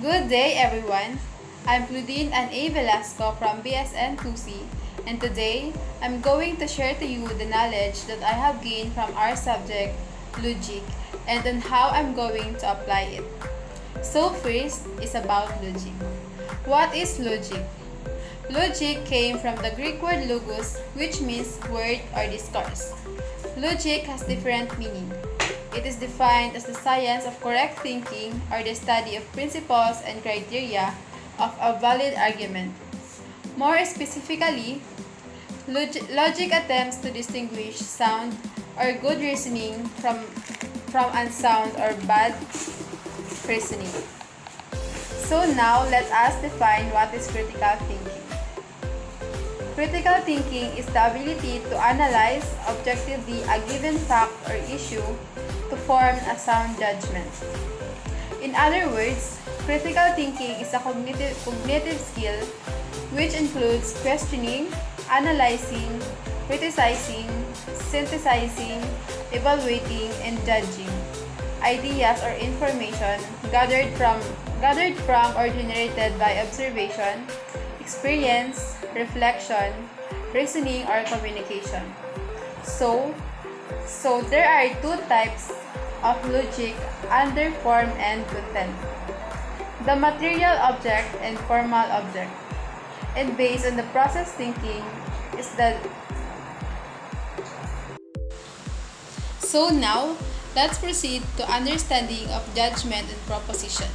Good day, everyone. I'm Claudine and A. Velasco from BSN 2C, and today I'm going to share to you the knowledge that I have gained from our subject, logic, and on how I'm going to apply it. So, first is about logic. What is logic? Logic came from the Greek word logos, which means word or discourse. Logic has different meaning. It is defined as the science of correct thinking or the study of principles and criteria of a valid argument. More specifically, logic attempts to distinguish sound or good reasoning from unsound or bad reasoning. So now let us define what is critical thinking. Critical thinking is the ability to analyze objectively a given fact or issue to form a sound judgment. In other words, critical thinking is a cognitive skill which includes questioning, analyzing, criticizing, synthesizing, evaluating, and judging ideas or information gathered from or generated by observation, experience, reflection, reasoning, or communication. So there are two types of logic under form and content: the material object and formal object. And based on the process thinking is the So now, let's proceed to understanding of judgment and proposition.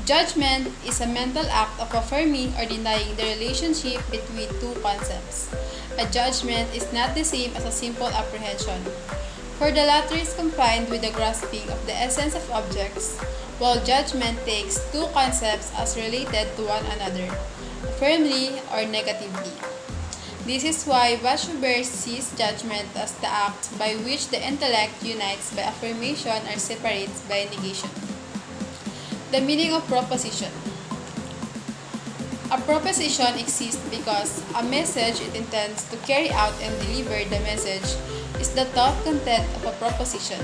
Judgment is a mental act of affirming or denying the relationship between two concepts. A judgment is not the same as a simple apprehension, for the latter is confined with the grasping of the essence of objects, while judgment takes two concepts as related to one another, firmly or negatively. This is why Vachuber sees judgment as the act by which the intellect unites by affirmation or separates by negation. The meaning of proposition. A proposition exists because a message it intends to carry out and deliver the message is the thought content of a proposition.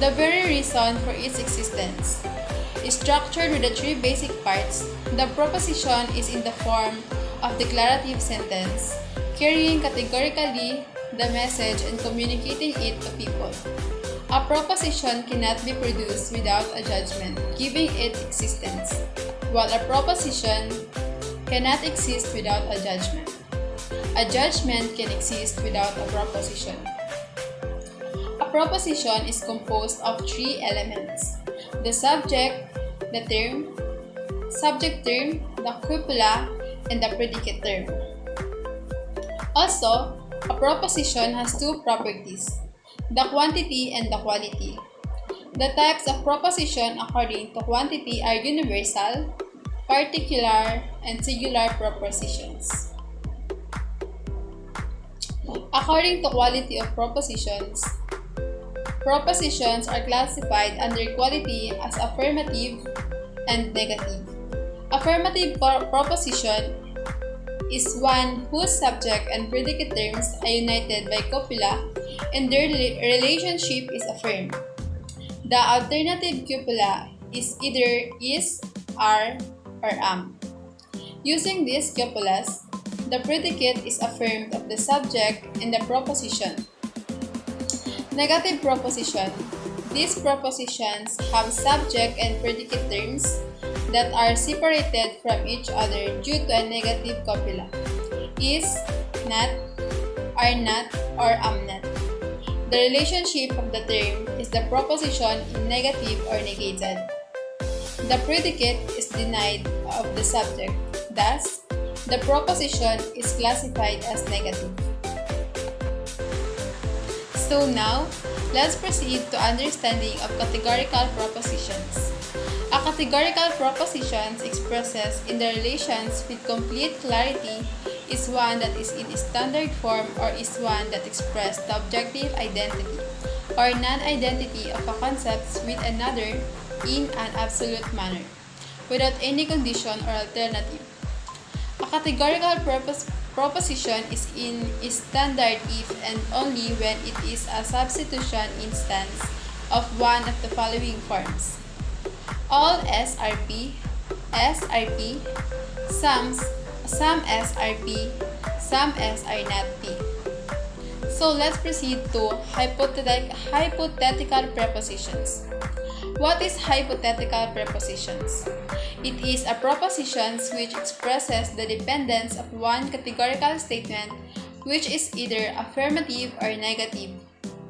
The very reason for its existence is structured with the three basic parts. The proposition is in the form of declarative sentence, carrying categorically the message and communicating it to people. A proposition cannot be produced without a judgment, giving it existence, while a proposition cannot exist without a judgment. A judgment can exist without a proposition. A proposition is composed of three elements: the subject, the term, the copula, and the predicate term. Also, a proposition has two properties: the quantity and the quality. The types of proposition according to quantity are universal, particular, and singular propositions. According to quality of propositions, propositions are classified under quality as affirmative and negative. Affirmative proposition is one whose subject and predicate terms are united by copula and their relationship is affirmed. The alternative copula is either is, are, or am. Using these copulas, the predicate is affirmed of the subject and the proposition. Negative proposition. These propositions have subject and predicate terms that are separated from each other due to a negative copula: is, not, are not, or am not. The relationship of the term is the proposition in negative or negated. The predicate is denied of the subject. Thus, the proposition is classified as negative. So now, let's proceed to understanding of categorical propositions. A categorical proposition expresses in the relations with complete clarity is one that is in standard form or is one that expresses the objective identity or non-identity of a concept with another in an absolute manner, without any condition or alternative. A categorical proposition is in standard if and only when it is a substitution instance of one of the following forms: all SRP, SRP, some SRP, some S are not P. So let's proceed to hypothetical prepositions. What is hypothetical prepositions? It is a proposition which expresses the dependence of one categorical statement, which is either affirmative or negative,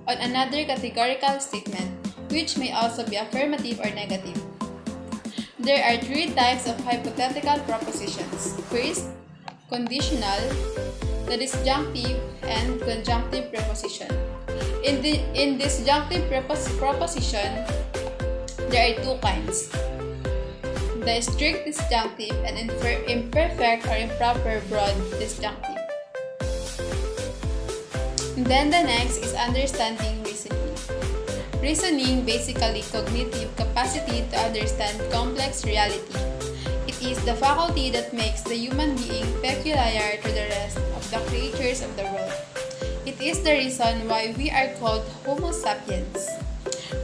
on another categorical statement, which may also be affirmative or negative. There are three types of hypothetical propositions. First, conditional, the disjunctive, and conjunctive preposition. In disjunctive proposition, there are two kinds: the strict disjunctive and imperfect or improper broad disjunctive. Then the next is understanding reasoning. Reasoning basically cognitive capacity to understand complex reality. It is the faculty that makes the human being peculiar to the rest of the creatures of the world. It is the reason why we are called Homo sapiens.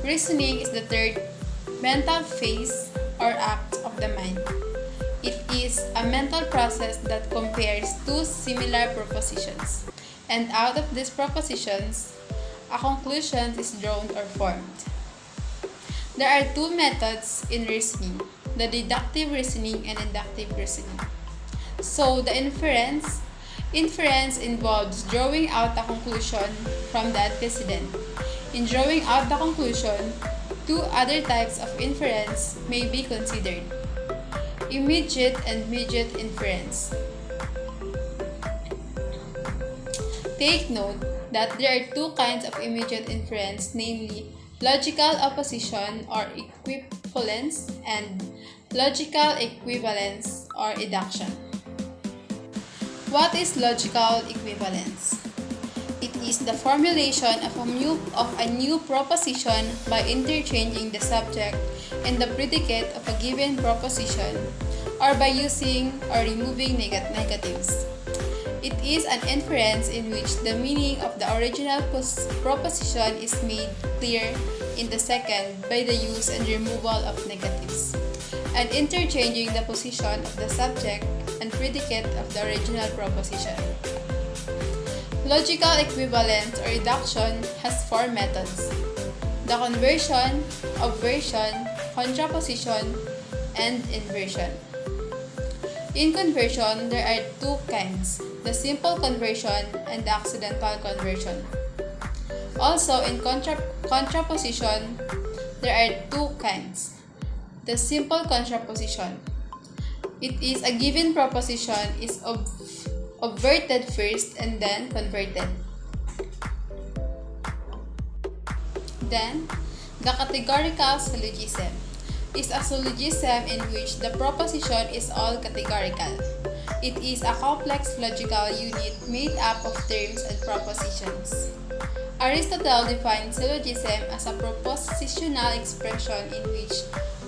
Reasoning is the third mental phase or act of the mind. It is a mental process that compares two similar propositions, and out of these propositions, a conclusion is drawn or formed. There are two methods in reasoning: the deductive reasoning and inductive reasoning. So the inference involves drawing out a conclusion from the antecedent. In drawing out the conclusion, two other types of inference may be considered: immediate and mediate inference. Take note that there are two kinds of immediate inference, namely logical opposition or equivalence and logical equivalence or induction. What is logical equivalence? It is the formulation of a new proposition by interchanging the subject and the predicate of a given proposition, or by using or removing negatives. It is an inference in which the meaning of the original proposition is made clear in the second by the use and removal of negatives, and interchanging the position of the subject and predicate of the original proposition. Logical equivalence or reduction has four methods: the conversion, obversion, contraposition, and inversion. In conversion, there are two kinds: the simple conversion and the accidental conversion. Also, in contraposition, there are two kinds: the simple contraposition. It is a given proposition is obverted first and then converted. Then, the categorical syllogism is a syllogism in which the proposition is all categorical. It is a complex logical unit made up of terms and propositions. Aristotle defined syllogism as a propositional expression in which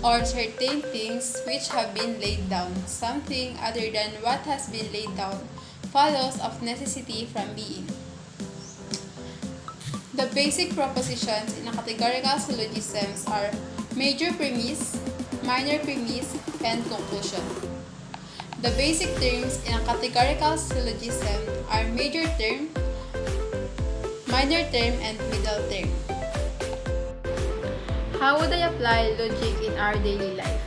or certain things which have been laid down, something other than what has been laid down, follows of necessity from being. The basic propositions in a categorical syllogisms are major premise, minor premise, and conclusion. The basic terms in a categorical syllogism are major term, minor term, and middle term. How would I apply logic in our daily life?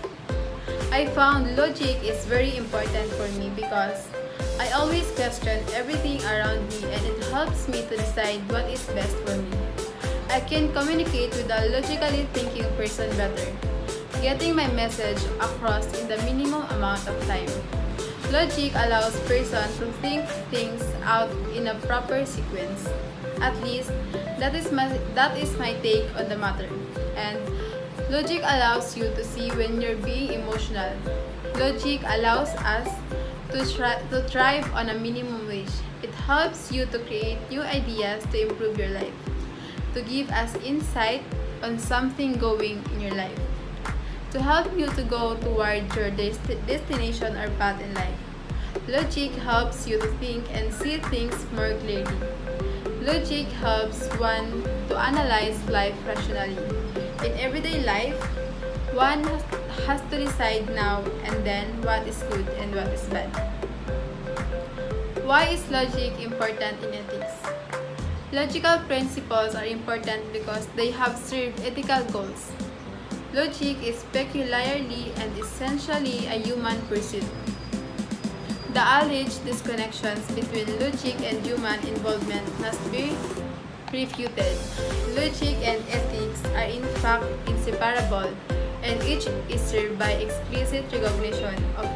I found logic is very important for me because I always question everything around me, and it helps me to decide what is best for me. I can communicate with a logically thinking person better, getting my message across in the minimum amount of time. Logic allows person to think things out in a proper sequence. At least, that is my take on the matter. And logic allows you to see when you're being emotional. Logic allows us to thrive on a minimum wage. It helps you to create new ideas to improve your life, to give us insight on something going in your life, to help you to go toward your destination or path in life. Logic helps you to think and see things more clearly. Logic helps one to analyze life rationally. In everyday life, one has to decide now and then what is good and what is bad. Why is logic important in ethics? Logical principles are important because they have served ethical goals. Logic is peculiarly and essentially a human pursuit. The alleged disconnections between logic and human involvement must be refuted. Logic and ethics are in fact inseparable, and each is served by explicit recognition of